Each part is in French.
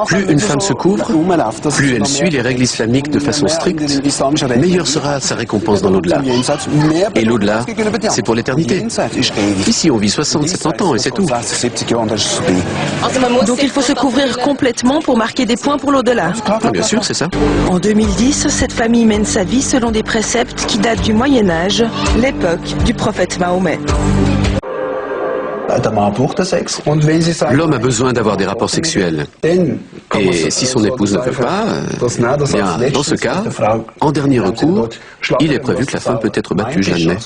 Plus une femme se couvre, plus elle suit les règles islamiques de façon stricte, meilleure sera sa récompense dans l'au-delà. Et l'au-delà, c'est pour l'éternité. Ici, on vit 60, 70 ans et c'est tout. Donc il faut se couvrir complètement pour marquer des points pour l'au-delà. Bien sûr, c'est ça. En 2010, cette famille mène sa vie selon des préceptes qui datent du Moyen-Âge, l'époque du prophète Mahomet. L'homme a besoin d'avoir des rapports sexuels. Et si son épouse ne peut pas, bien, dans ce cas, en dernier recours, il est prévu que la femme peut être battue, j'admets.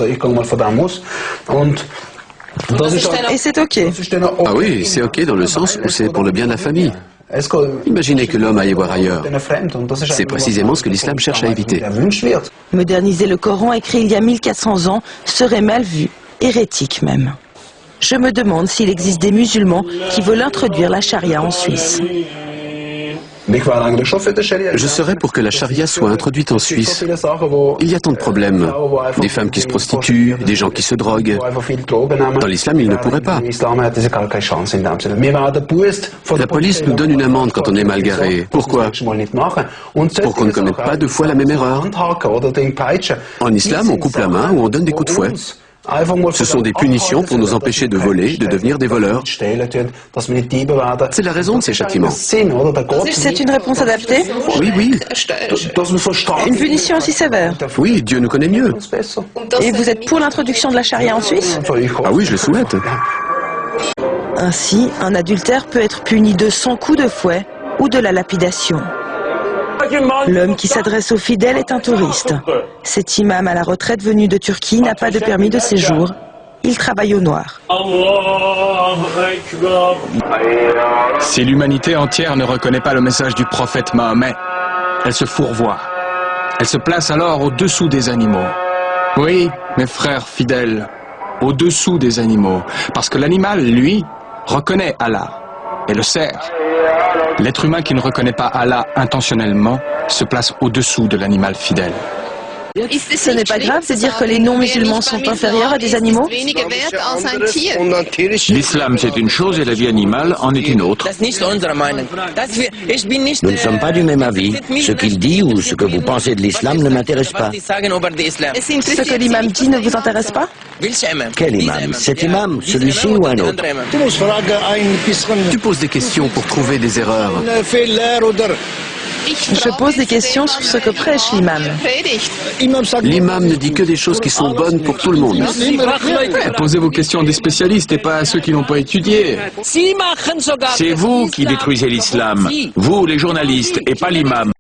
Et c'est ok. Ah oui, c'est ok dans le sens où c'est pour le bien de la famille. Imaginez que l'homme aille voir ailleurs. C'est précisément ce que l'islam cherche à éviter. Moderniser le Coran écrit il y a 1400 ans serait mal vu, hérétique même. Je me demande s'il existe des musulmans qui veulent introduire la charia en Suisse. Je serais pour que la charia soit introduite en Suisse. Il y a tant de problèmes. Des femmes qui se prostituent, des gens qui se droguent. Dans l'islam, ils ne pourraient pas. La police nous donne une amende quand on est mal garé. Pourquoi? Pour qu'on ne commette pas deux fois la même erreur. En islam, on coupe la main ou on donne des coups de fouet. Ce sont des punitions pour nous empêcher de voler, de devenir des voleurs. C'est la raison de ces châtiments. C'est une réponse adaptée? Oui, oui. Une punition aussi sévère? Oui, Dieu nous connaît mieux. Et vous êtes pour l'introduction de la charia en Suisse? Ah oui, je le souhaite. Ainsi, un adultère peut être puni de 100 coups de fouet ou de la lapidation. L'homme qui s'adresse aux fidèles est un touriste. Cet imam à la retraite venu de Turquie n'a pas de permis de séjour. Il travaille au noir. Si l'humanité entière ne reconnaît pas le message du prophète Mahomet, elle se fourvoie. Elle se place alors au-dessous des animaux. Oui, mes frères fidèles, au-dessous des animaux. Parce que l'animal, lui, reconnaît Allah et le sert. L'être humain qui ne reconnaît pas Allah intentionnellement se place au-dessous de l'animal fidèle. Ce n'est pas grave de dire que les non-musulmans sont inférieurs à des animaux? L'islam c'est une chose et la vie animale en est une autre. Nous ne sommes pas du même avis. Ce qu'il dit ou ce que vous pensez de l'islam ne m'intéresse pas. Ce que l'imam dit ne vous intéresse pas? Quel imam? Cet imam, celui-ci ou un autre? Tu poses des questions pour trouver des erreurs. Je pose des questions sur ce que prêche l'imam. L'imam ne dit que des choses qui sont bonnes pour tout le monde. Posez vos questions à des spécialistes et pas à ceux qui n'ont pas étudié. C'est vous qui détruisez l'islam, vous les journalistes et pas l'imam.